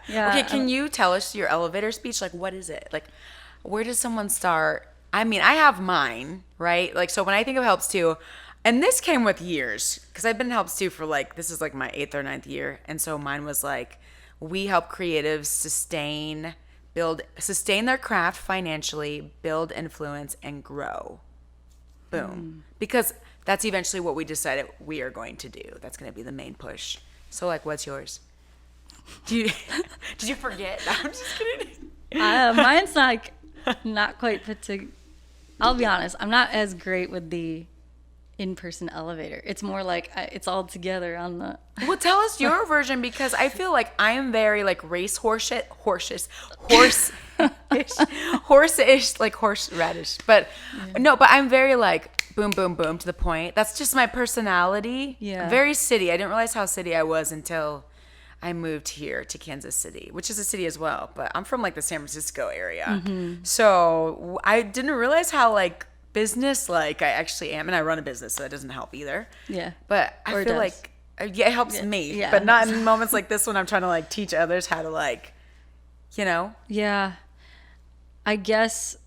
Yeah. Okay, can you tell us your elevator speech? Like, what is it? Like, where does someone start? I mean, I have mine, right? Like, so when I think of Helps Too, and this came with years, because I've been in Helps Too for like, this is like my 8th or 9th year. And so mine was like, we help creatives sustain their craft financially, build influence, and grow. Boom. Because that's eventually what we decided we are going to do. That's going to be the main push. So, like, what's yours? Did you forget? I'm just kidding. Mine's not quite put to. I'll be honest. I'm not as great with the in-person elevator. It's more like it's all together on the. Well, tell us your version, because I feel like I am very like horse-ish, like horseradish. But no, but I'm very like boom, boom, boom to the point. That's just my personality. Yeah. Very city. I didn't realize how city I was until I moved here to Kansas City, which is a city as well. But I'm from like the San Francisco area. Mm-hmm. So I didn't realize how like business like I actually am. And I run a business, so that doesn't help either. Yeah. But I feel like, yeah, it helps me. Yeah. But not in moments like this when I'm trying to like teach others how to like, you know? Yeah. I guess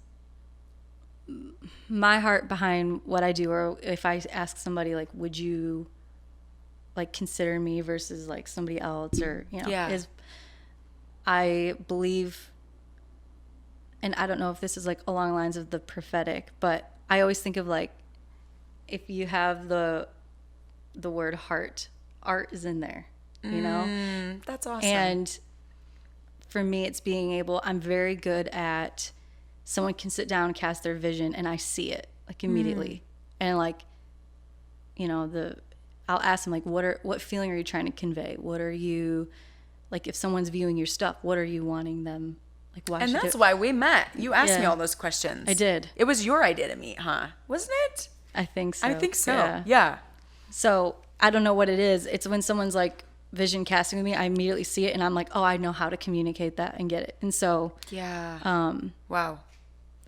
my heart behind what I do, or if I ask somebody like, would you like consider me versus like somebody else, or is I believe, and I don't know if this is like along the lines of the prophetic, but I always think of like, if you have the word heart, art is in there, you know? That's awesome. And for me, it's being able, I'm very good at, someone can sit down and cast their vision and I see it like immediately. And like, I'll ask them like, what feeling are you trying to convey? What are you, like if someone's viewing your stuff, what are you wanting them, like why And should that's it? why we met. You asked me all those questions. I did. It was your idea to meet, huh? Wasn't it? I think so. I think so. Yeah. Yeah. So I don't know what it is. It's when someone's like vision casting with me, I immediately see it and I'm like, oh, I know how to communicate that and get it. And so, Wow.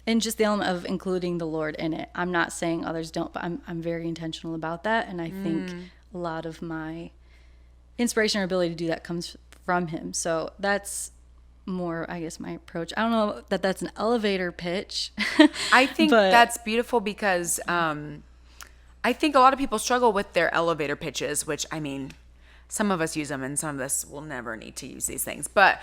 and just the element of including the Lord in it. I'm not saying others don't, but I'm very intentional about that. And I think a lot of my inspiration or ability to do that comes from him. So that's more, I guess, my approach. I don't know that that's an elevator pitch. I think that's beautiful because I think a lot of people struggle with their elevator pitches, which, I mean, some of us use them and some of us will never need to use these things. But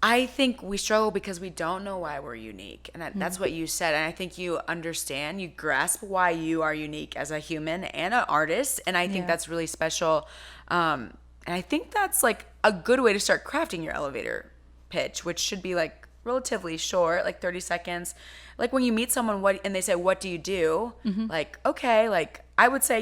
I think we struggle because we don't know why we're unique. And that's what you said. And I think you understand, you grasp why you are unique as a human and an artist. And I think that's really special. And I think that's like a good way to start crafting your elevator pitch, which should be like relatively short, like 30 seconds. Like when you meet someone and they say, what do you do? Like, okay, like I would say,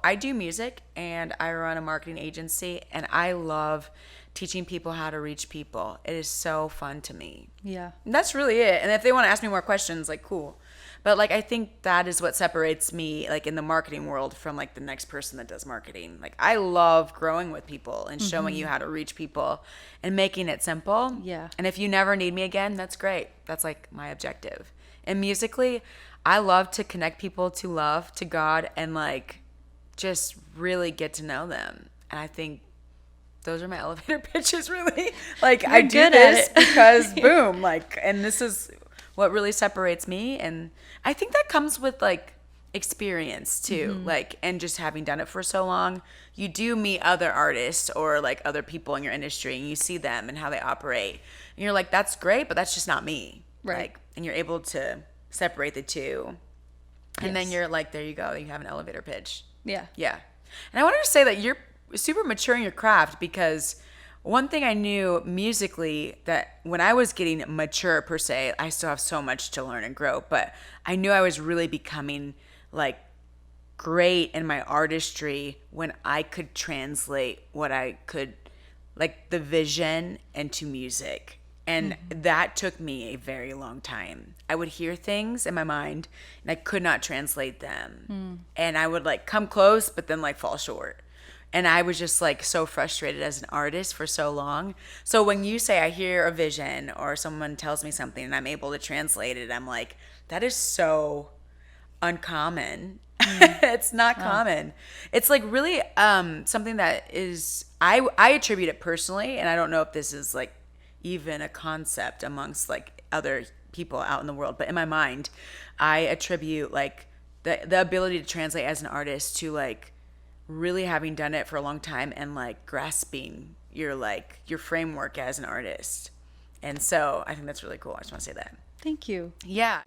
I do music and I run a marketing agency and I love teaching people how to reach people. It is so fun to me. Yeah. And that's really it. And if they want to ask me more questions, like, cool. But like, I think that is what separates me, like in the marketing world, from like the next person that does marketing. Like, I love growing with people and showing you how to reach people and making it simple. Yeah. And if you never need me again, that's great. That's like my objective. And musically, I love to connect people to love, to God, and like just really get to know them. And I think those are my elevator pitches, really. Like, I do this because boom, like, and this is what really separates me. And I think that comes with like experience too, like, and just having done it for so long, you do meet other artists or like other people in your industry and you see them and how they operate. And you're like, that's great, but that's just not me. Right. Like, and you're able to separate the two. And then you're like, there you go. You have an elevator pitch. Yeah. Yeah. And I wanted to say that you're super mature in your craft, because one thing I knew musically, that when I was getting mature per se, I still have so much to learn and grow, but I knew I was really becoming like great in my artistry when I could translate what I could, like the vision, into music. And that took me a very long time. I would hear things in my mind and I could not translate them. And I would like come close, but then like fall short. And I was just like so frustrated as an artist for so long. So when you say I hear a vision or someone tells me something and I'm able to translate it, I'm like, that is so uncommon. It's not common. It's like really something that is I attribute it personally, and I don't know if this is like even a concept amongst like other people out in the world, but in my mind, I attribute like the ability to translate as an artist to like really having done it for a long time and like grasping your framework as an artist. And so I think that's really cool. I just want to say that. Thank you. Yeah.